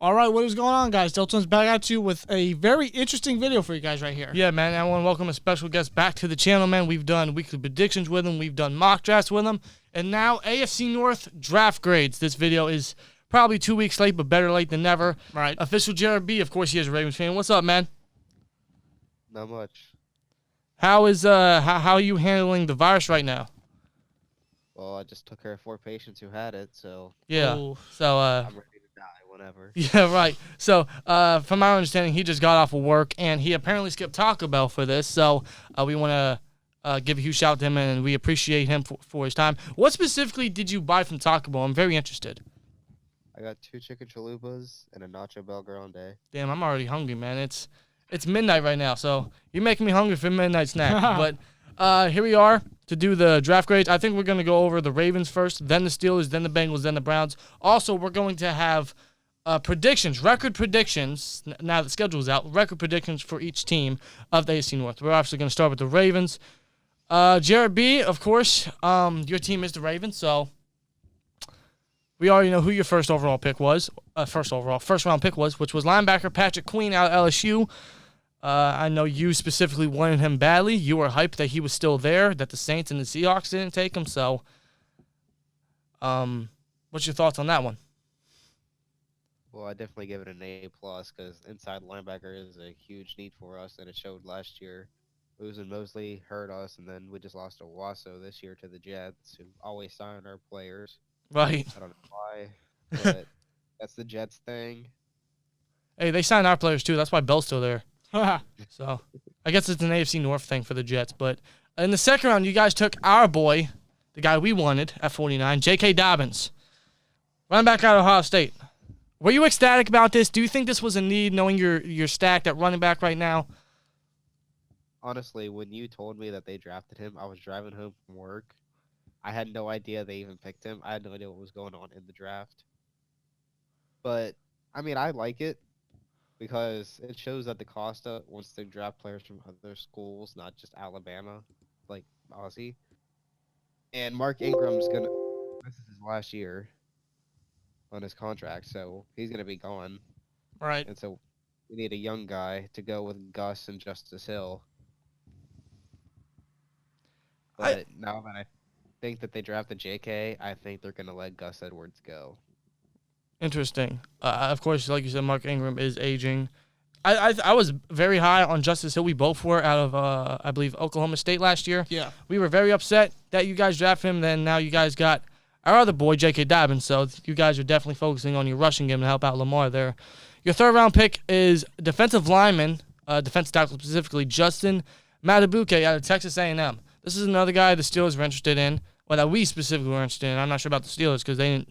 All right, what is going on, guys? SteelTwins back at you with a very interesting video for you guys right here. Yeah, man, I want to welcome a special guest back to the channel, man. We've done weekly predictions with him. We've done mock drafts with him. And now AFC North draft grades. This video is probably 2 weeks late, but better late than never. Right. OfficialJarrettB, of course, he is a Ravens fan. What's up, man? Not much. How are you handling the virus right now? Well, I just took care of 4 patients who had it, so Yeah. Oh. So, I'm ready to die whenever. yeah, right. So, from our understanding, he just got off of work, and he apparently skipped Taco Bell for this. So, we want to give a huge shout out to him, and we appreciate him for his time. What specifically did you buy from Taco Bell? I'm very interested. I got 2 chicken chalupas and a nacho bel grande. Damn, I'm already hungry, man. It's midnight right now, so you're making me hungry for a midnight snack. But here we are to do the draft grades. I think we're going to go over the Ravens first, then the Steelers, then the Bengals, then the Browns. Also, we're going to have predictions, record predictions, now the schedule's out, record predictions for each team of the AFC North. We're obviously going to start with the Ravens. Jarrett B, of course, your team is the Ravens, so we already know who your first round pick was, which was linebacker Patrick Queen out of LSU. I know you specifically wanted him badly. You were hyped that he was still there, that the Saints and the Seahawks didn't take him. So, what's your thoughts on that one? Well, I definitely give it an A+ because inside linebacker is a huge need for us, and it showed last year. Losing Mosley hurt us, and then we just lost Owasso this year to the Jets, who always sign our players. Right. I don't know why, but that's the Jets thing. Hey, they signed our players too. That's why Bell's still there. So, I guess it's an AFC North thing for the Jets. But in the second round, you guys took our boy, the guy we wanted at 49, J.K. Dobbins, running back out of Ohio State. Were you ecstatic about this? Do you think this was a need, knowing you're stacked at running back right now? Honestly, when you told me that they drafted him, I was driving home from work. I had no idea they even picked him. I had no idea what was going on in the draft. But, I mean, I like it because it shows that the Costa wants to draft players from other schools, not just Alabama, like Ozzie. And Mark Ingram's this is his last year on his contract, so he's going to be gone. Right. And so we need a young guy to go with Gus and Justice Hill. But now that I think that they drafted JK, I think they're going to let Gus Edwards go. Interesting. Of course, like you said, Mark Ingram is aging. I was very high on Justice Hill. We both were out of, I believe, Oklahoma State last year. Yeah. We were very upset that you guys drafted him. Then now you guys got our other boy, J.K. Dobbins. So you guys are definitely focusing on your rushing game to help out Lamar there. Your third round pick is defensive lineman, defensive tackle specifically, Justin Matabuke out of Texas A&M. This is another guy the Steelers were interested in, or that we specifically were interested in. I'm not sure about the Steelers because they didn't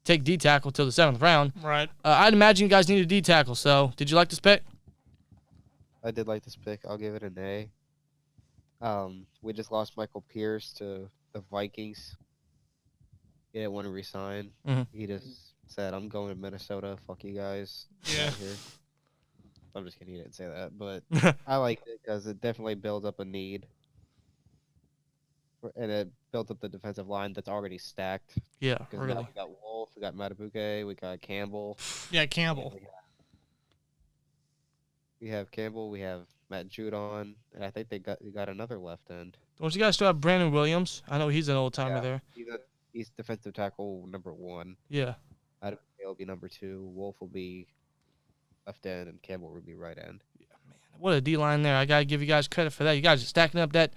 take D tackle till the 7th round. Right. I'd imagine you guys needed D tackle. So did you like this pick? I did like this pick. I'll give it an A. We just lost Michael Pierce to the Vikings. He didn't want to resign. Mhm. He just said, "I'm going to Minnesota. Fuck you guys." Yeah. Out here." I'm just kidding. He didn't say that, but I liked it because it definitely builds up a need, and it built up the defensive line that's already stacked. Yeah, Because really. now we got Wolf, we got Matabuke, we got Campbell. Yeah, Campbell. We have Campbell, we have Matt Judon, and I think we got another left end. Don't you guys still have Brandon Williams? I know he's an old timer there. He's defensive tackle number 1. Yeah. Matabuke will be number 2. Wolf will be left end, and Campbell will be right end. What a D line there. I gotta give you guys credit for that. You guys are stacking up that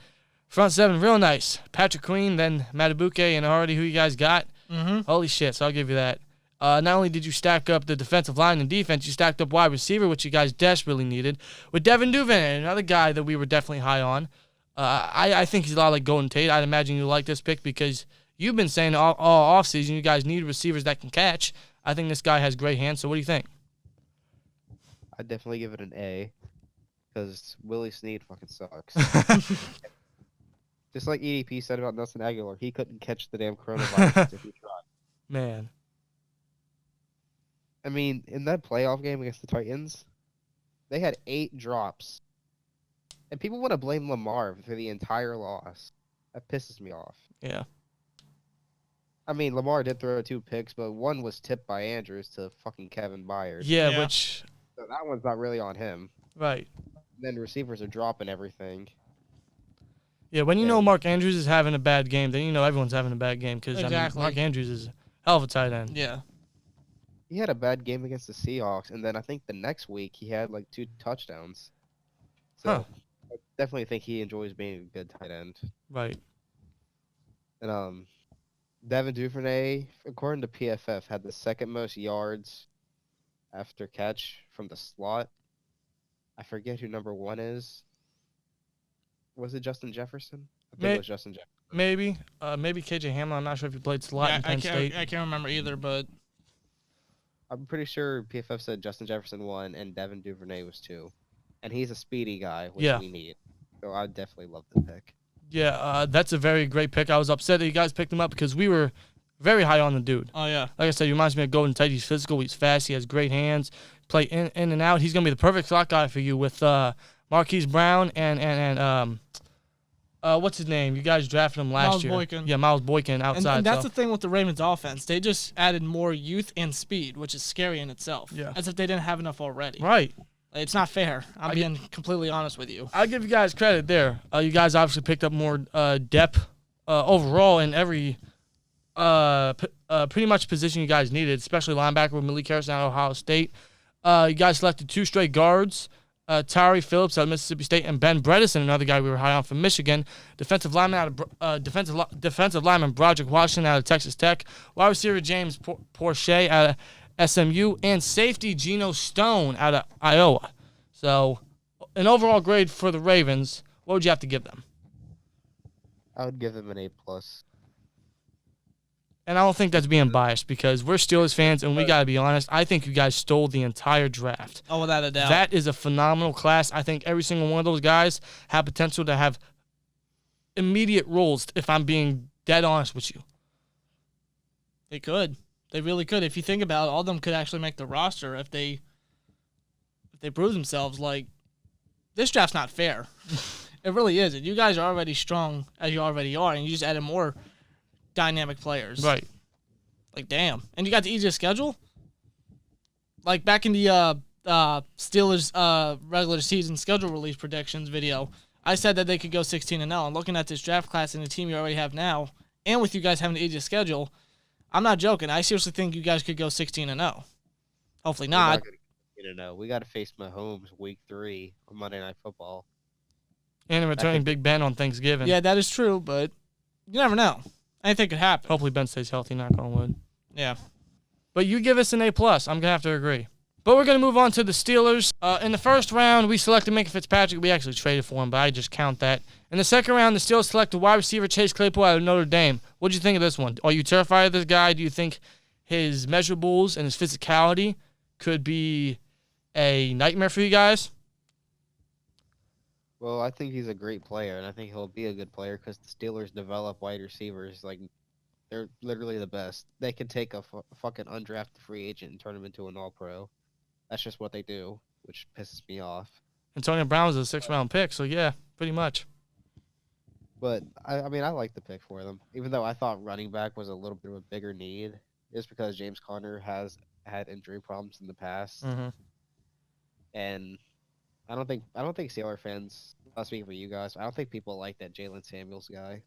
front 7 real nice. Patrick Queen, then Matabuke, and already who you guys got. Mm-hmm. Holy shit, so I'll give you that. Not only did you stack up the defensive line and defense, you stacked up wide receiver, which you guys desperately neneeded, with Devin Duvernay, another guy that we were definitely high on. I think he's a lot like Golden Tate. I'd imagine you like this pick because you've been saying all offseason you guys need receivers that can catch. I think this guy has great hands, so what do you think? I'd definitely give it an A, because Willie Snead fucking sucks. Just like EDP said about Nelson Aguilar, he couldn't catch the damn coronavirus if he tried. Man. I mean, in that playoff game against the Titans, they had 8 drops. And people want to blame Lamar for the entire loss. That pisses me off. Yeah. I mean, Lamar did throw 2 picks, but one was tipped by Andrews to fucking Kevin Byard. Yeah, Yeah. which So that one's not really on him. right. Then receivers are dropping everything. Yeah, when you Yeah. know Mark Andrews is having a bad game, then you know everyone's having a bad game because Exactly. Mark Andrews is a hell of a tight end. Yeah. He had a bad game against the Seahawks, and then I think the next week he had like 2 touchdowns. So Huh. I definitely think he enjoys being a good tight end. Right. And Devin Duvernay, according to PFF, had the second most yards after catch from the slot. I forget who number 1 is. Was it Justin Jefferson? I think it was Justin Jefferson. Maybe KJ Hamler. I'm not sure if he played slot Yeah, in Penn State. I can't remember either, but I'm pretty sure PFF said Justin Jefferson 1 and Devin Duvernay was 2. And he's a speedy guy, which Yeah. we need. So I definitely love the pick. Yeah, that's a very great pick. I was upset that you guys picked him up because we were very high on the dude. oh yeah, Like I said, he reminds me of Golden Tate. He's physical. He's fast. He has great hands. Play in and out. He's gonna be the perfect slot guy for you with Marquise Brown and what's his name? You guys drafted him last Miles year. Boykin. Yeah, Miles Boykin outside. and that's so. the thing with the Ravens offense. They just added more youth and speed, which is scary in itself. Yeah. As if they didn't have enough already. Right. It's not fair. I'm being completely honest with you. I'll give you guys credit there. You guys obviously picked up more depth overall in every pretty much position you guys needed, especially linebacker with Malik Harrison out of Ohio State. You guys selected 2 straight guards, Tyree Phillips out of Mississippi State, and Ben Bredesen, another guy we were high on from Michigan. Defensive lineman out of defensive lineman Broderick Washington out of Texas Tech. Wide receiver James Porsche out of SMU, and safety Geno Stone out of Iowa. So, an overall grade for the Ravens, what would you have to give them? I would give him an A+. And I don't think that's being biased because we're Steelers fans, and we got to be honest. I think you guys stole the entire draft. Oh, without a doubt. That is a phenomenal class. I think every single one of those guys have potential to have immediate roles, if I'm being dead honest with you. They could. They really could. If you think about it, all of them could actually make the roster if they prove themselves. Like, this draft's not fair. It really isn't. You guys are already strong as you already are, and you just added more dynamic players. Right. Like, damn. And you got the easiest schedule? Like, back in the Steelers regular season schedule release predictions video, I said that they could go 16-0. And looking at this draft class and the team you already have now, and with you guys having the easiest schedule, I'm not joking. I seriously think you guys could go 16-0. Hopefully not. We got to face Mahomes week 3 on Monday Night Football. And returning Big Ben on Thanksgiving. Yeah, that is true, but you never know. Anything could happen. Hopefully Ben stays healthy, knock on wood. Yeah. But you give us an A+. I'm going to have to agree. But we're going to move on to the Steelers. In the first round, we selected Minka Fitzpatrick. We actually traded for him, but I just count that. In the second round, the Steelers selected wide receiver Chase Claypool out of Notre Dame. What do you think of this one? Are you terrified of this guy? Do you think his measurables and his physicality could be a nightmare for you guys? Well, I think he's a great player, and I think he'll be a good player because the Steelers develop wide receivers. Like, they're literally the best. They can take a fucking undrafted free agent and turn him into an all-pro. That's just what they do, which pisses me off. Antonio Brown was a 6th round pick, so yeah, pretty much. But, I mean, I like the pick for them. Even though I thought running back was a little bit of a bigger need, just because James Conner has had injury problems in the past. Mm-hmm. And I don't think Steelers fans, not speaking for you guys, I don't think people like that Jalen Samuels guy.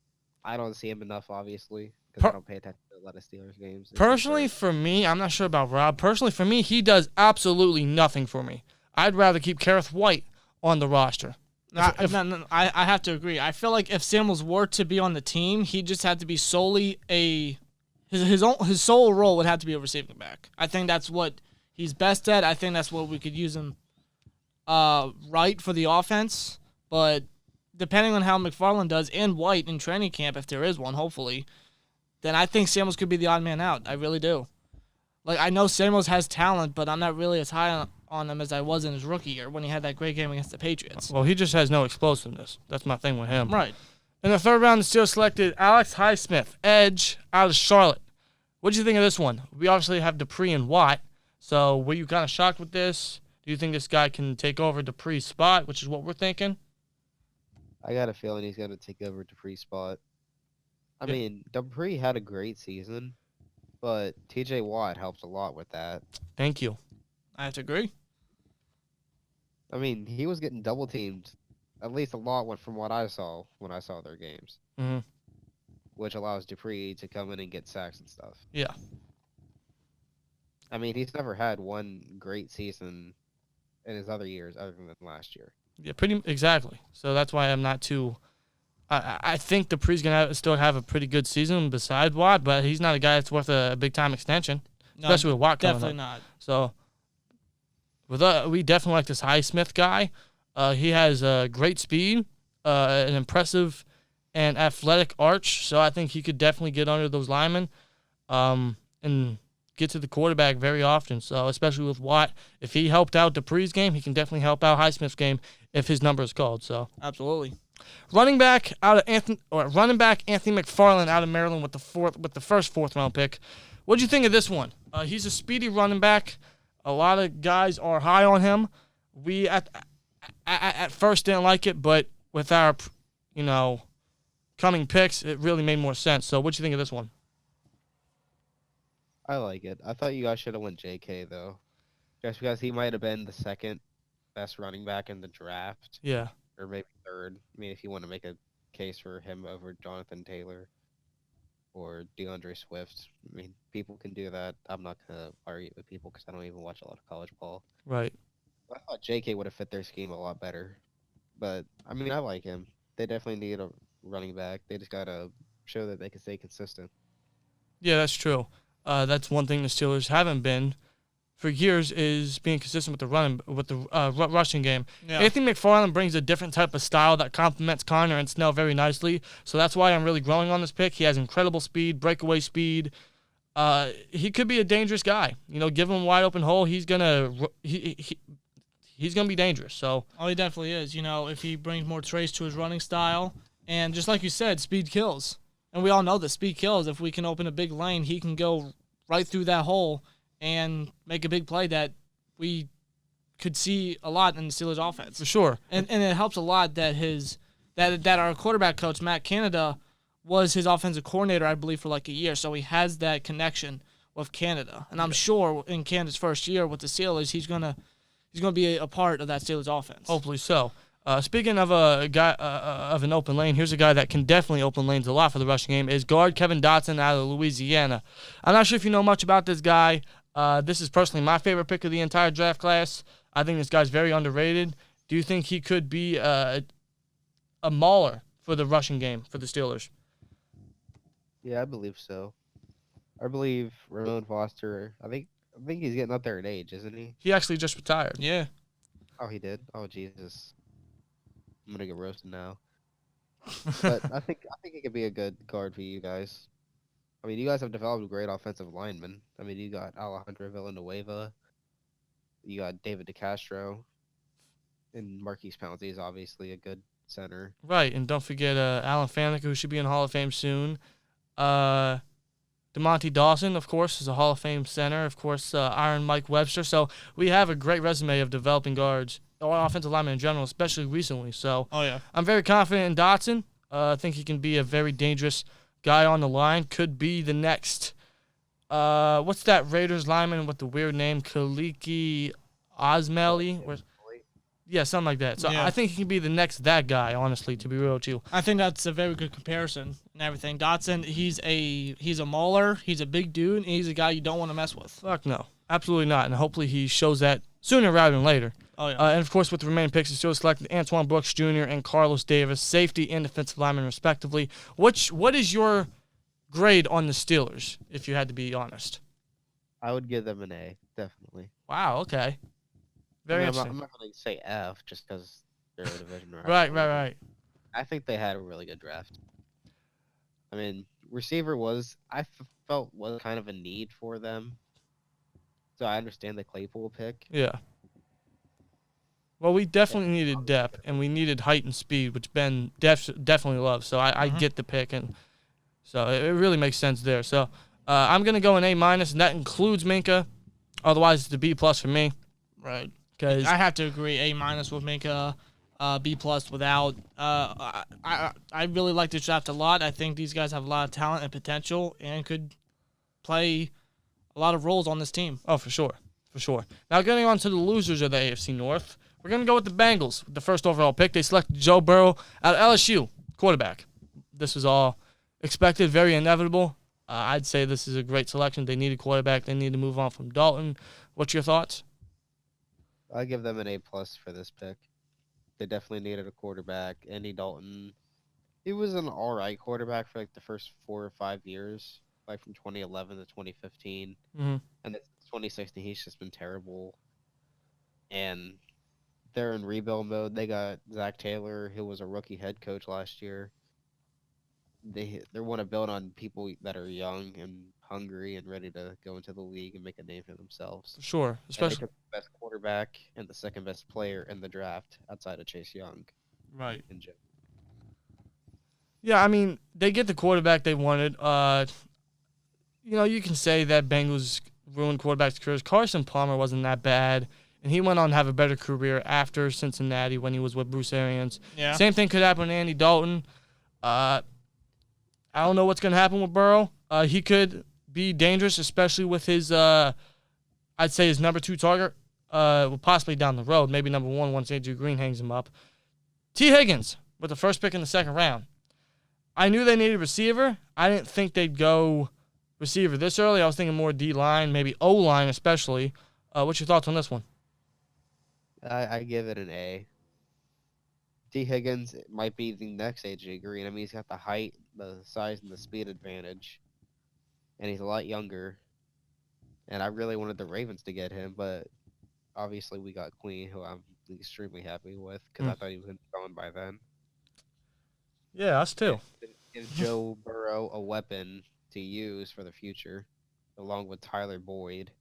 I don't see him enough, obviously, because I don't pay attention to a lot of Steelers games. Personally, for me, I'm not sure about Rob. Personally, for me, he does absolutely nothing for me. I'd rather keep Kareth White on the roster. I have to agree. I feel like if Samuels were to be on the team, he just had to be solely his sole role would have to be a receiving back. I think that's what he's best at. I think that's what we could use him right for the offense. But depending on how McFarland does and White in training camp, if there is one, hopefully, then I think Samuels could be the odd man out. I really do. Like, I know Samuels has talent, but I'm not really as high on him as I was in his rookie year when he had that great game against the Patriots. Well, he just has no explosiveness. That's my thing with him. Right. In the third round, the Steelers selected Alex Highsmith, edge, out of Charlotte. What did you think of this one? We obviously have Dupree and Watt. So were you kind of shocked with this? Do you think this guy can take over Dupree's spot, which is what we're thinking? I got a feeling he's going to take over Dupree's spot. I Yeah. mean, Dupree had a great season, but T.J. Watt helped a lot with that. Thank you. I have to agree. I mean, he was getting double teamed, at least a lot from what I saw when I saw their games, Hmm. which allows Dupree to come in and get sacks and stuff. Yeah. I mean, he's never had one great season in his other years other than last year. Yeah, pretty exactly. So that's why I'm not too. I think Dupree's gonna still have a pretty good season beside Watt, but he's not a guy that's worth a big time extension, No, especially with Watt coming definitely up. not. So we definitely like this Highsmith guy. He has great speed, an impressive and athletic arch. So I think he could definitely get under those linemen, and get to the quarterback very often. So especially with Watt, if he helped out Dupree's game, he can definitely help out Highsmith's game if his number is called. So Absolutely. running back Anthony McFarland out of Maryland with the first fourth round pick. What'd you think of this one? He's a speedy running back. A lot of guys are high on him. We at first didn't like it, but with our coming picks, it really made more sense. So what'd you think of this one? I like it. I thought you guys should have went J.K. though, just because he might have been the second best running back in the draft, Yeah. or maybe third. I mean, if you want to make a case for him over Jonathan Taylor or DeAndre Swift, I mean, people can do that. I'm not gonna argue with people because I don't even watch a lot of college ball. Right. I thought J.K. would have fit their scheme a lot better, but I mean, I like him. They definitely need a running back. They just gotta show that they can stay consistent. Yeah, that's true. That's one thing the Steelers haven't been for years is being consistent with the rushing game. Yeah. Anthony McFarland brings a different type of style that complements Connor and Snell very nicely. So that's why I'm really growing on this pick. He has incredible speed, breakaway speed. He could be a dangerous guy. Give him a wide open hole, he's gonna be dangerous. So Oh, he definitely is. If he brings more trace to his running style, and just like you said, speed kills. And we all know that speed kills. If we can open a big lane, he can go right through that hole and make a big play that we could see a lot in the Steelers offense. for sure. And it helps a lot that that our quarterback coach, Matt Canada, was his offensive coordinator, I believe, for like a year. So he has that connection with Canada. And I'm sure in Canada's first year with the Steelers, he's gonna be a part of that Steelers offense. Hopefully so. Speaking of a guy of an open lane, here's a guy that can definitely open lanes a lot for the rushing game. Is guard Kevin Dotson out of Louisiana. I'm not sure if you know much about this guy. This is personally my favorite pick of the entire draft class. I think this guy's very underrated. Do you think he could be a mauler for the rushing game for the Steelers? Yeah, I believe so. I believe Ramon Foster. I think he's getting up there in age, isn't he? He actually just retired. Yeah. Oh, he did. Oh, Jesus. I'm gonna get roasted now. But I think he could be a good guard for you guys. I mean, you guys have developed great offensive linemen. I mean, you got Alejandro Villanueva, you got David DeCastro, and Marquise Pouncey is obviously a good center. Right, and don't forget Alan Faneca, who should be in the Hall of Fame soon. DeMonte Dawson, of course, is a Hall of Fame center. Of course, Iron Mike Webster. So we have a great resume of developing guards, or offensive linemen in general, especially recently. So Oh, yeah. I'm very confident in Dotson. I think he can be a very dangerous guy on the line. Could be the next. What's that Raiders lineman with the weird name? Kaliki Osmeli? Yeah, something like that. So Yeah. I think he can be the next that guy, honestly, to be real with you. I think that's a very good comparison and everything. Dotson, he's a mauler, he's a big dude, and he's a guy you don't want to mess with. Fuck no. Absolutely not. And hopefully he shows that sooner rather than later. Oh, yeah. And, of course, with the remaining picks, the Steelers selected Antoine Brooks Jr. and Carlos Davis, safety and defensive lineman, respectively. What is your grade on the Steelers, if you had to be honest? I would give them an A, definitely. Wow, okay. Very I'm interesting. not going to say F just because they're a division Right. I think they had a really good draft. I mean, receiver felt was kind of a need for them. So I understand the Claypool pick. Yeah. Well, we definitely needed depth, and we needed height and speed, which Ben definitely loves. So I get the pick, and so it really makes sense there. So I'm going to go an A-, and that includes Minka. Otherwise, it's a B+ for me. Right. 'Cause I have to agree, A- with Minka. B plus without. I really like this draft a lot. I think these guys have a lot of talent and potential and could play a lot of roles on this team. Oh, for sure. For sure. Now, getting on to the losers of the AFC North, we're going to go with the Bengals. The first overall pick, they selected Joe Burrow out of LSU, quarterback. This was all expected, very inevitable. I'd say this is a great selection. They need a quarterback. They need to move on from Dalton. What's your thoughts? I give them an A+ for this pick. They definitely needed a quarterback. Andy Dalton, he was an all right quarterback for like the first 4 or 5 years, like from 2011 to 2015. Mm-hmm. And then 2016, he's just been terrible. And they're in rebuild mode. They got Zach Taylor, who was a rookie head coach last year. They want to build on people that are young and hungry and ready to go into the league and make a name for themselves. For sure. And Especially. they took the best quarterback and the second best player in the draft outside of Chase Young. Right. And Jim. Yeah, I mean, they get the quarterback they wanted. You can say that Bengals ruined quarterbacks' careers. Carson Palmer wasn't that bad, and he went on to have a better career after Cincinnati when he was with Bruce Arians. Yeah. Same thing could happen to Andy Dalton. I don't know what's going to happen with Burrow. He could be dangerous, especially with his, I'd say his number 2 target, possibly down the road, maybe number 1 once A.J. Green hangs him up. T. Higgins with the first pick in the second round. I knew they needed a receiver. I didn't think they'd go receiver this early. I was thinking more D-line, maybe O-line especially. What's your thoughts on this one? I give it an A. T. Higgins might be the next A.J. Green. I mean, he's got the height, the size, and the speed advantage. And he's a lot younger. And I really wanted the Ravens to get him, but obviously we got Queen, who I'm extremely happy with, because I thought he was going to be gone by then. Yeah, us too. Give Joe Burrow a weapon to use for the future, along with Tyler Boyd.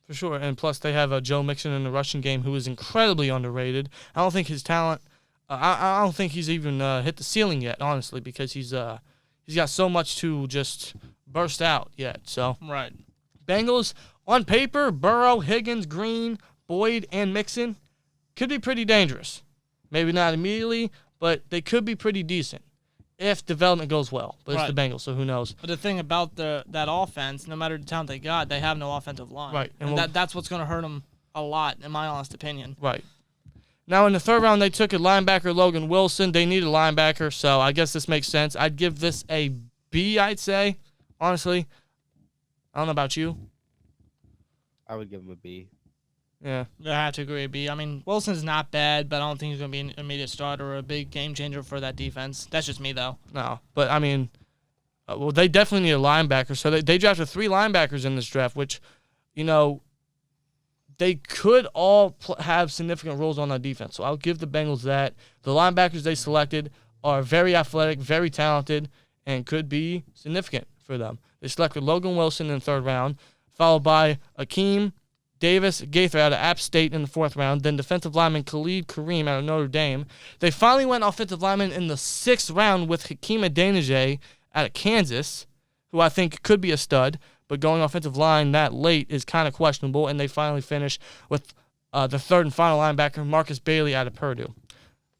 For sure, and plus they have Joe Mixon in the rushing game, who is incredibly underrated. I don't think his talent. I don't think he's even hit the ceiling yet, honestly, because he's got so much to just burst out yet. So Right. Bengals on paper, Burrow, Higgins, Green, Boyd, and Mixon could be pretty dangerous. Maybe not immediately, but they could be pretty decent if development goes well. But it's the Bengals, so who knows? But the thing about that offense, no matter the talent they got, they have no offensive line. Right. And that's what's going to hurt them a lot, in my honest opinion. Right. Now, in the third round, they took a linebacker, Logan Wilson. They need a linebacker, so I guess this makes sense. I'd give this a B, I'd say, honestly. I don't know about you. I would give him a B. Yeah. I have to agree, B. I mean, Wilson's not bad, but I don't think he's going to be an immediate starter or a big game changer for that defense. That's just me, though. No, but, I mean, they definitely need a linebacker. So they drafted 3 linebackers in this draft, which, they could all have significant roles on that defense. So I'll give the Bengals that. The linebackers they selected are very athletic, very talented, and could be significant for them. They selected Logan Wilson in the third round, followed by Akeem Davis Gaither out of App State in the fourth round, then defensive lineman Khalid Kareem out of Notre Dame. They finally went offensive lineman in the sixth round with Hakeem Adeniji out of Kansas, who I think could be a stud, but going offensive line that late is kind of questionable, and they finally finish with the third and final linebacker, Marcus Bailey out of Purdue.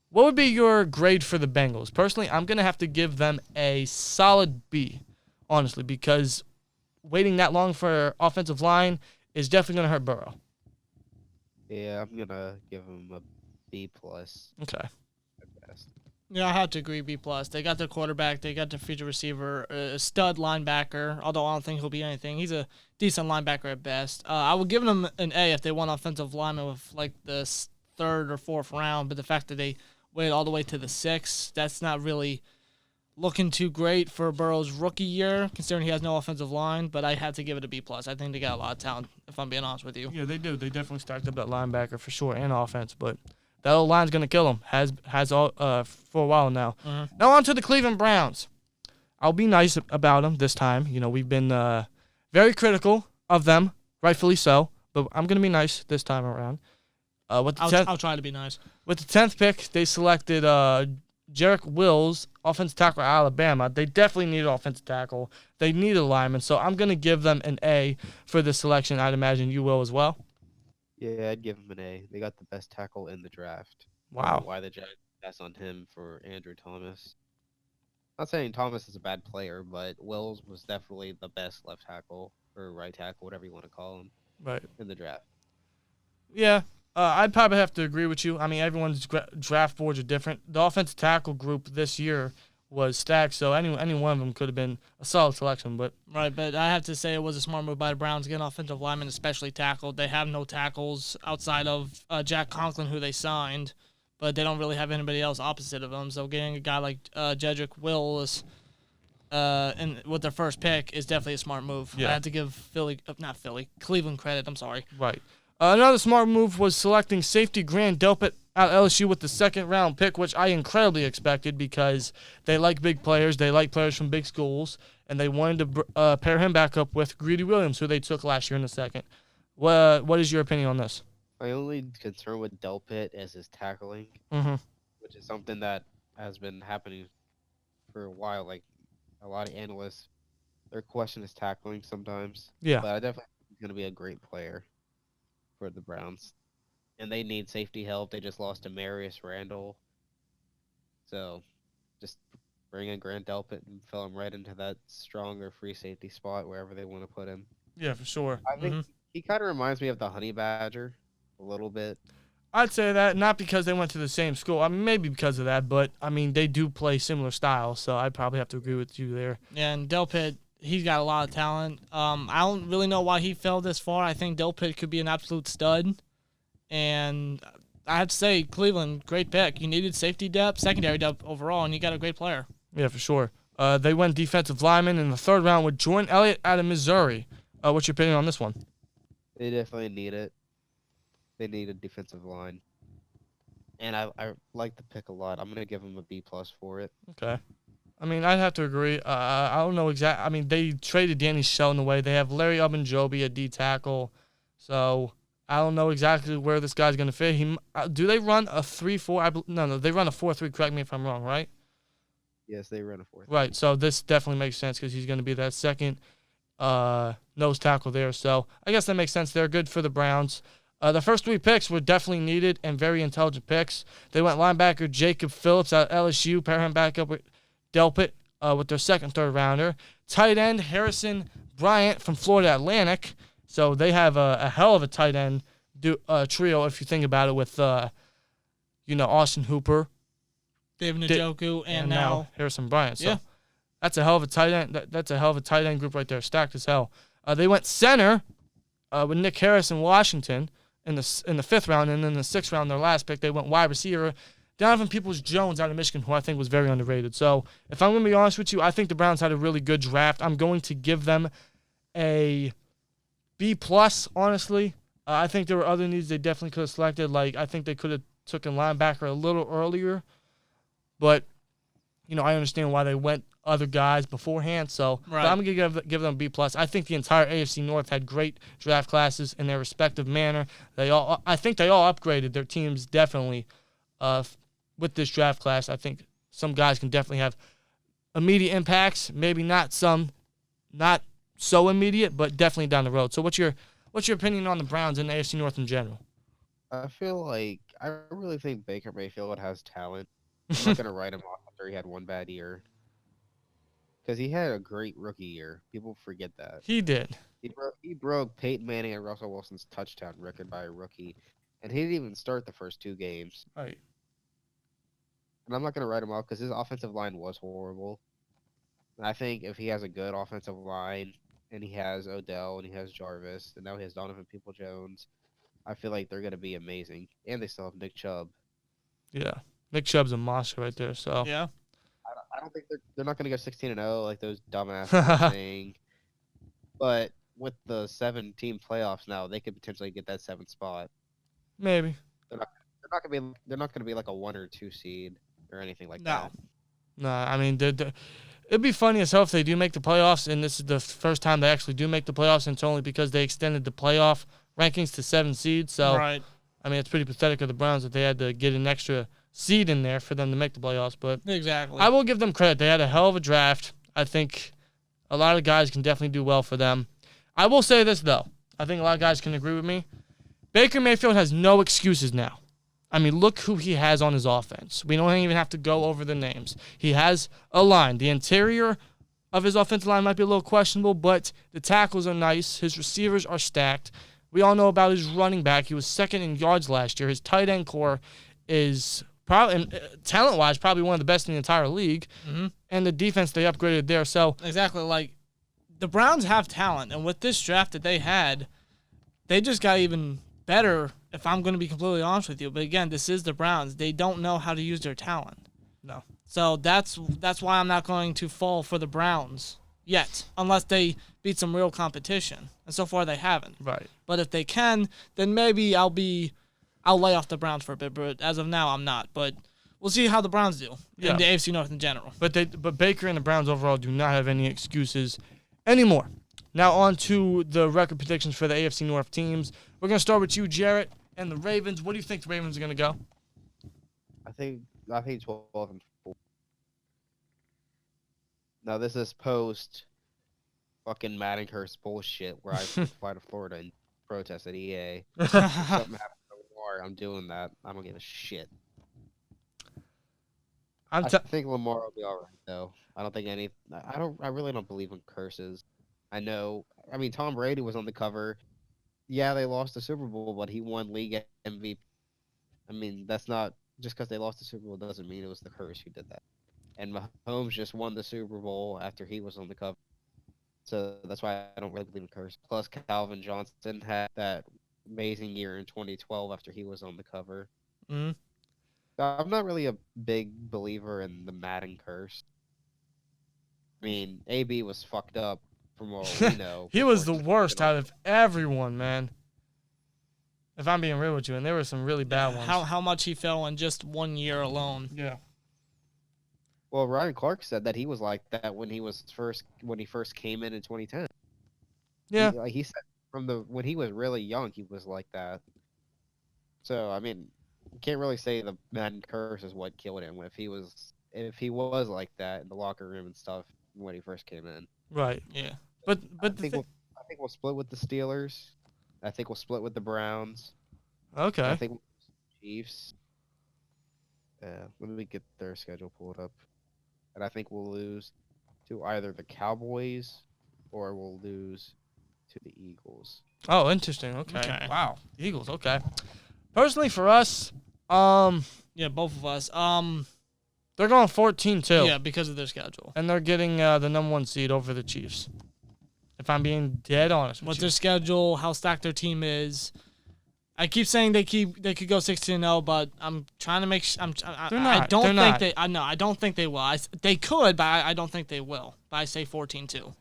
What would be your grade for the Bengals? Personally, I'm going to have to give them a solid B, honestly, because waiting that long for offensive line is definitely going to hurt Burrow. Yeah, I'm going to give him a B+. Okay. At best. Yeah, I have to agree, B+. They got their quarterback. They got their feature receiver, a stud linebacker, although I don't think he'll be anything. He's a decent linebacker at best. I would give them an A if they won offensive lineman with, like, the third or fourth round, but the fact that they waited all the way to the sixth, that's not really looking too great for Burrow's rookie year, considering he has no offensive line, but I had to give it a B+. I think they got a lot of talent, if I'm being honest with you. Yeah, they do. They definitely stacked up that linebacker for sure and offense, but that old line's going to kill him. Has all for a while now. Mm-hmm. Now on to the Cleveland Browns. I'll be nice about them this time. We've been very critical of them, rightfully so, but I'm going to be nice this time around. I'll try to be nice. With the 10th pick, they selected Jarek Wills, offensive tackle at Alabama. They definitely need an offensive tackle. They need a lineman, so I'm going to give them an A for this selection. I'd imagine you will as well. Yeah, I'd give him an A. They got the best tackle in the draft. I don't know Wow. why the Giants passed on him for Andrew Thomas. Not saying Thomas is a bad player, but Wills was definitely the best left tackle or right tackle, whatever you want to call him, Right. in the draft. Yeah. I'd probably have to agree with you. I mean, everyone's draft boards are different. The offensive tackle group this year was stacked, so any one of them could have been a solid selection. But Right, but I have to say it was a smart move by the Browns getting offensive linemen, especially tackled. They have no tackles outside of Jack Conklin, who they signed, but they don't really have anybody else opposite of them. So getting a guy like Jedrick Wills and with their first pick is definitely a smart move. Yeah. I have to give Cleveland credit. I'm sorry. right. Another smart move was selecting safety Grant Delpit out of LSU with the second-round pick, which I incredibly expected because they like big players. They like players from big schools, and they wanted to pair him back up with Greedy Williams, who they took last year in the second. What is your opinion on this? My only concern with Delpit is his tackling, Mm-hmm. which is something that has been happening for a while. Like a lot of analysts, their question is tackling sometimes. Yeah. But I definitely think he's going to be a great player for the Browns. And they need safety help. They just lost to Marius Randall. So just bring in Grant Delpit and fill him right into that stronger free safety spot wherever they want to put him. Yeah, for sure. I think he kind of reminds me of the Honey Badger a little bit. I'd say that, not because they went to the same school. I mean, maybe because of that, but, I mean, they do play similar styles, so I'd probably have to agree with you there. Yeah, and Delpit, he's got a lot of talent. I don't really know why he fell this far. I think Delpit could be an absolute stud. And I have to say, Cleveland, great pick. You needed safety depth, secondary depth overall, and you got a great player. Yeah, for sure. They went defensive lineman in the third round with Jordan Elliott out of Missouri. What's your opinion on this one? They definitely need it. They need a defensive line. And I like the pick a lot. I'm going to give them a B+ for it. Okay. I mean, I'd have to agree. I don't know exactly. I mean, they traded Danny Shelton away. They have Larry Ogunjobi at D tackle. So I don't know exactly where this guy's going to fit. Do they run a 3-4? No, they run a 4-3. Correct me if I'm wrong, right? Yes, they run a 4. Right. So this definitely makes sense because he's going to be that second nose tackle there. So I guess that makes sense. They're good for the Browns. The first 3 picks were definitely needed and very intelligent picks. They went linebacker Jacob Phillips out of LSU, pair him back up with Delpit with their second, third rounder. Tight end Harrison Bryant from Florida Atlantic. So they have a hell of a tight end trio if you think about it with, Austin Hooper. David Njoku and now Harrison Bryant. So yeah. that's a hell of a tight end. That's a hell of a tight end group right there, stacked as hell. They went center with Nick Harris in Washington in the 5th round, and then in the 6th round, their last pick, they went wide receiver Donovan Peoples-Jones out of Michigan, who I think was very underrated. So if I'm going to be honest with you, I think the Browns had a really good draft. I'm going to give them a B+, honestly. I think there were other needs they definitely could have selected. Like, I think they could have taken linebacker a little earlier. But, I understand why they went other guys beforehand. So Right. but I'm going to give them a B+. I think the entire AFC North had great draft classes in their respective manner. I think they all upgraded their teams definitely with this draft class. I think some guys can definitely have immediate impacts. Maybe not so immediate, but definitely down the road. So what's your opinion on the Browns and the AFC North in general? I really think Baker Mayfield has talent. I'm not going to write him off after he had one bad year. Because he had a great rookie year. People forget that. He did. He broke Peyton Manning and Russell Wilson's touchdown record by a rookie. And he didn't even start the first 2 games. Right. And I'm not going to write him off because his offensive line was horrible. And I think if he has a good offensive line, and he has Odell, and he has Jarvis, and now he has Donovan Peoples-Jones, I feel like they're going to be amazing. And they still have Nick Chubb. Yeah. Nick Chubb's a monster right there. So Yeah. I don't think they're not going to go 16-0 like those dumbasses are saying. But with the 7-team playoffs now, they could potentially get that 7th spot. maybe. They're not going to be like a 1 or 2 seed or anything like No. that. No, I mean, it'd be funny as hell if they do make the playoffs, and this is the first time they actually do make the playoffs, and it's only because they extended the playoff rankings to 7 seeds. So, Right. I mean, it's pretty pathetic of the Browns that they had to get an extra seed in there for them to make the playoffs. But Exactly. I will give them credit. They had a hell of a draft. I think a lot of guys can definitely do well for them. I will say this, though. I think a lot of guys can agree with me. Baker Mayfield has no excuses now. I mean, look who he has on his offense. We don't even have to go over the names. He has a line. The interior of his offensive line might be a little questionable, but the tackles are nice. His receivers are stacked. We all know about his running back. He was second in yards last year. His tight end core is probably, talent-wise, probably one of the best in the entire league. Mm-hmm. And the defense, they upgraded there. So exactly, like, the Browns have talent, and with this draft that they had, they just got even better, if I'm going to be completely honest with you. But again, this is the Browns. They don't know how to use their talent. No. So that's why I'm not going to fall for the Browns yet, unless they beat some real competition. And so far they haven't. Right. But if they can, then maybe I'll lay off the Browns for a bit. But as of now, I'm not. But we'll see how the Browns do in the AFC North in general. But Baker and the Browns overall do not have any excuses anymore. Now on to the record predictions for the AFC North teams. We're going to start with you, Jarrett, and the Ravens. What do you think the Ravens are going to go? I think 12-4. Now this is post fucking Madden curse bullshit where I fly to Florida and protest at EA. If something happens to Lamar, I'm doing that. I don't give a shit. I think Lamar will be all right though. I really don't believe in curses. I mean, Tom Brady was on the cover. Yeah, they lost the Super Bowl, but he won league MVP. I mean, that's not just because they lost the Super Bowl doesn't mean it was the curse who did that. And Mahomes just won the Super Bowl after he was on the cover. So that's why I don't really believe in curse. Plus, Calvin Johnson had that amazing year in 2012 after he was on the cover. Mm-hmm. I'm not really a big believer in the Madden curse. I mean, AB was fucked up from what we know. He was the worst out of everyone, man. If I'm being real with you, and there were some really bad ones. How much he fell in just 1 year alone. Yeah. Well, Ryan Clark said that he was like that when he first came in 2010. Yeah. He said when he was really young, he was like that. So I mean, you can't really say the Madden curse is what killed him. If he was like that in the locker room and stuff when he first came in. Right. Yeah. But I think we'll split with the Steelers. I think we'll split with the Browns. Okay. I think we'll Chiefs. Let me get their schedule pulled up. And I think we'll lose to either the Cowboys or we'll lose to the Eagles. Oh, interesting. Okay. Wow. Eagles. Okay. Personally, for us, yeah, both of us. They're going 14-2. Yeah, because of their schedule. And they're getting the number 1 seed over the Chiefs. If I'm being dead honest with you. Their schedule, how stacked their team is. I keep saying they could go 16-0, but I'm trying to make. I don't think they will. They could, but I don't think they will. But I say 14-2.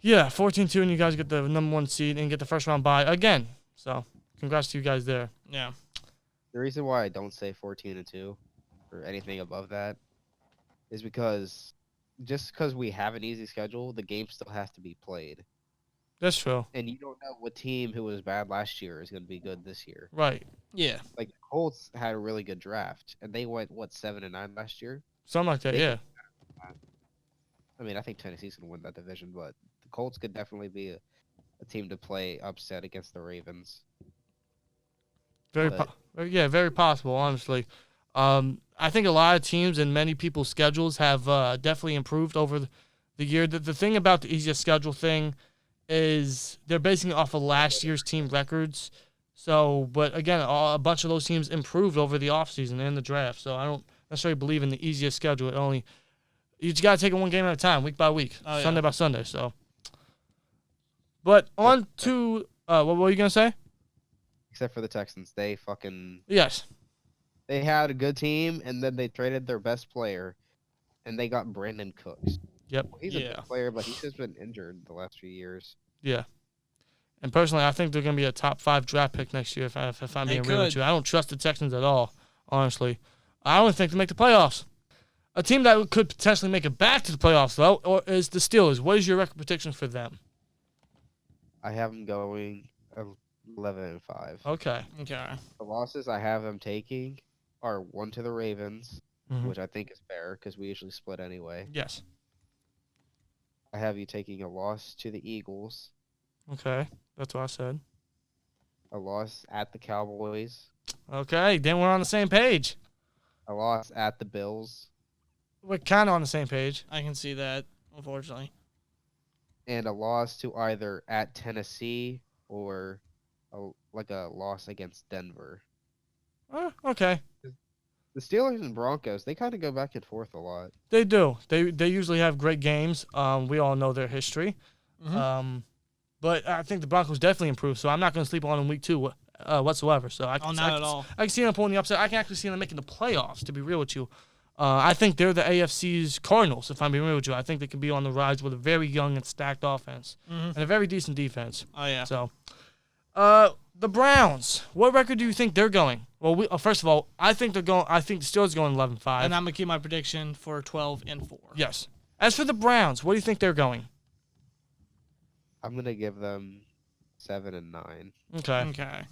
Yeah, 14-2, and you guys get the number 1 seed and get the first round bye again. So, congrats to you guys there. Yeah. The reason why I don't say 14-2 or anything above that is because just because we have an easy schedule, the game still has to be played. That's true. And you don't know what team who was bad last year is going to be good this year. Right. Yeah. Like, the Colts had a really good draft, and they went, 7-9 last year? Something like that, yeah. I mean, I think Tennessee's going to win that division, but the Colts could definitely be a team to play upset against the Ravens. Very possible, honestly. I think a lot of teams and many people's schedules have definitely improved over the year. The thing about the easiest schedule thing is they're basing it off of last year's team records. So, but again, a bunch of those teams improved over the offseason and the draft. So I don't necessarily believe in the easiest schedule. You just got to take it one game at a time, week by week, Sunday by Sunday. So, but on to what were you gonna say? Except for the Texans, Yes. They had a good team, and then they traded their best player, and they got Brandon Cooks. Yep. Well, he's a good player, but he's just been injured the last few years. Yeah. And personally, I think they're going to be a top 5 draft pick next year if I'm being real with you. I don't trust the Texans at all, honestly. I don't think they make the playoffs. A team that could potentially make it back to the playoffs, though, is the Steelers. What is your record prediction for them? I have them going 11-5. Okay. The losses I have them taking are 1 to the Ravens, which I think is fair because we usually split anyway. Yes. I have you taking a loss to the Eagles. Okay. That's what I said. A loss at the Cowboys. Okay, then we're on the same page. A loss at the Bills. We're kind of on the same page. I can see that, unfortunately. And a loss to either at Tennessee or like a loss against Denver. Okay. The Steelers and Broncos, they kind of go back and forth a lot. They do. They usually have great games. We all know their history. Mhm. But I think the Broncos definitely improved, so I'm not going to sleep on them week 2 whatsoever. So I can, Not at all. I can see them pulling the upset. I can actually see them making the playoffs, to be real with you. I think they're the AFC's Cardinals, if I'm being real with you. I think they can be on the rise with a very young and stacked offense and a very decent defense. Oh, yeah. So, the Browns, what record do you think they're going? Well, first of all, I think the Steelers are going 11-5. And I'm going to keep my prediction for 12-4. Yes. As for the Browns, what do you think they're going? I'm going to give them 7-9. Okay. Okay.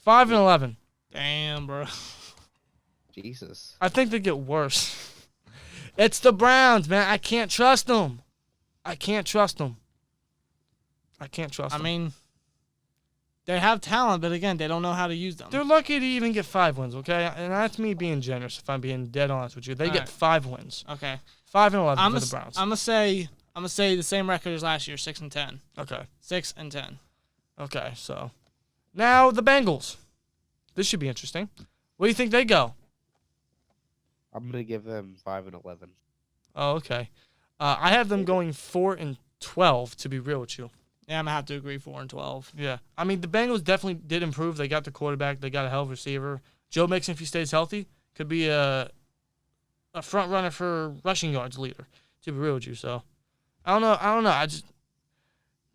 5-11. Damn, bro. Jesus. I think they get worse. It's the Browns, man. I can't trust them. I mean, they have talent, but again, they don't know how to use them. They're lucky to even get 5 wins, okay? And that's me being generous, if I'm being dead honest with you. They All get right. 5 wins. Okay. 5-11 for the Browns. I'm gonna say the same record as last year, 6-10. Okay. 6-10. Okay, so now the Bengals. This should be interesting. Where do you think they go? I'm going to give them 5-11. Oh, okay. I have them going 4-12, to be real with you. Yeah, I'm gonna have to agree. 4-12. Yeah. I mean, the Bengals definitely did improve. They got the quarterback. They got a hell of a receiver. Joe Mixon, if he stays healthy, could be a front runner for rushing yards leader, to be real with you. So, I don't know.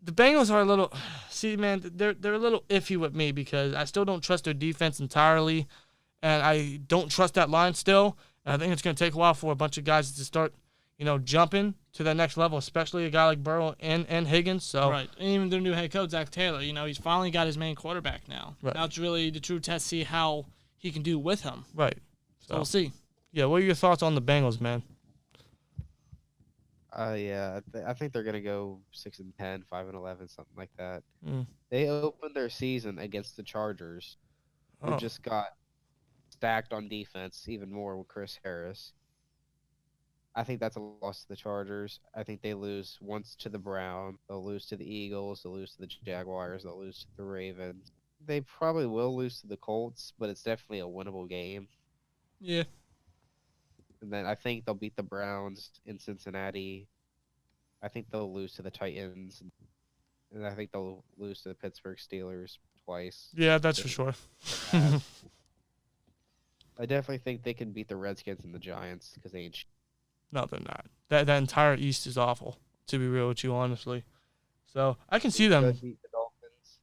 The Bengals are a little, see, man, they're a little iffy with me because I still don't trust their defense entirely, and I don't trust that line still. And I think it's going to take a while for a bunch of guys to start, jumping to that next level, especially a guy like Burrow and Higgins. So Right. And even their new head coach, Zach Taylor, he's finally got his main quarterback now. Right. Now it's really the true test, see how he can do with him. right. So we'll see. Yeah, what are your thoughts on the Bengals, man? Yeah, I think they're gonna go 6-10, 5-11, something like that. Mm. They opened their season against the Chargers, who Oh. just got stacked on defense even more with Chris Harris. I think that's a loss to the Chargers. I think they lose once to the Browns. They'll lose to the Eagles. They'll lose to the Jaguars. They'll lose to the Ravens. They probably will lose to the Colts, but it's definitely a winnable game. Yeah. And then I think they'll beat the Browns in Cincinnati. I think they'll lose to the Titans. And I think they'll lose to the Pittsburgh Steelers twice. Yeah, that's for sure. I definitely think they can beat the Redskins and the Giants because they ain't. No, they're not. That entire East is awful, to be real with you, honestly. So I can see them. Could beat the Dolphins.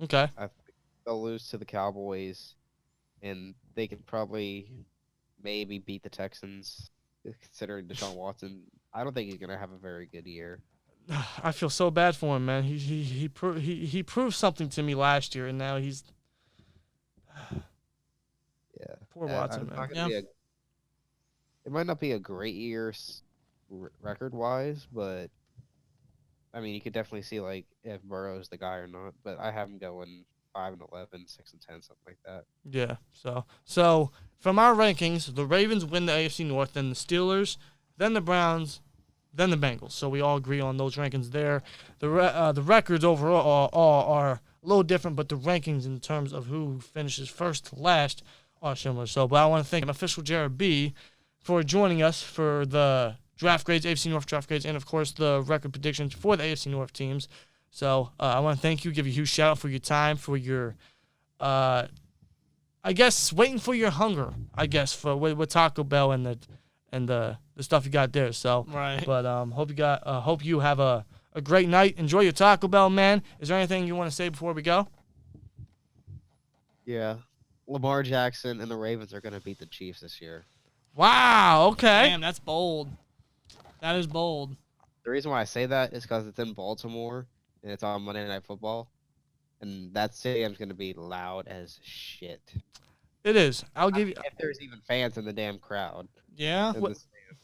Okay. I think they'll lose to the Cowboys, and they could probably maybe beat the Texans, considering Deshaun Watson. I don't think he's gonna have a very good year. I feel so bad for him, man. He proved something to me last year, and now he's Yeah. poor Watson, man. It might not be a great year record-wise, but I mean, you could definitely see like if Burrow's the guy or not. But I have him going 5-11, 6-10, something like that. Yeah. So from our rankings, the Ravens win the AFC North, then the Steelers, then the Browns, then the Bengals. So we all agree on those rankings there. The records overall are a little different, but the rankings in terms of who finishes first to last are similar. So, but I want to thank OfficialJarrettB for joining us for the draft grades, AFC North draft grades, and of course the record predictions for the AFC North teams. So I want to thank you, give you a huge shout out for your time, for your, I guess waiting for your hunger, I guess for with Taco Bell and the stuff you got there. So, Right. But hope you have a great night. Enjoy your Taco Bell, man. Is there anything you want to say before we go? Yeah. Lamar Jackson and the Ravens are gonna beat the Chiefs this year. Wow. Okay. Damn, that's bold. That is bold. The reason why I say that is because it's in Baltimore and it's on Monday Night Football, and that stadium's gonna be loud as shit. It is. I'll give you. If there's even fans in the damn crowd. Yeah. in the stadium.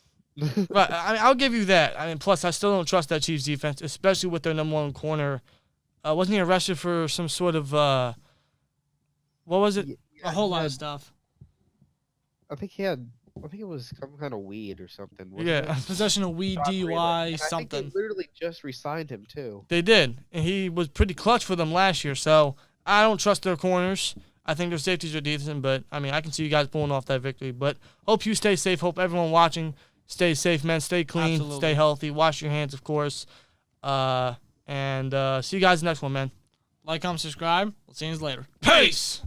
But I'll give you that. I mean, plus I still don't trust that Chiefs defense, especially with their number one corner. Wasn't he arrested for some sort of what was it? A whole lot of stuff. I think it was some kind of weed or something. Wasn't Yeah. it? Possession of weed, Robbery, DUI, and something. I think they literally just re-signed him too. They did, and he was pretty clutch for them last year. So I don't trust their corners. I think their safeties are decent, but I mean, I can see you guys pulling off that victory. But hope you stay safe. Hope everyone watching stays safe, man. Stay clean, Absolutely. stay healthy. Wash your hands, of course. And see you guys next one, man. Like, comment, subscribe. We'll see you later. Peace.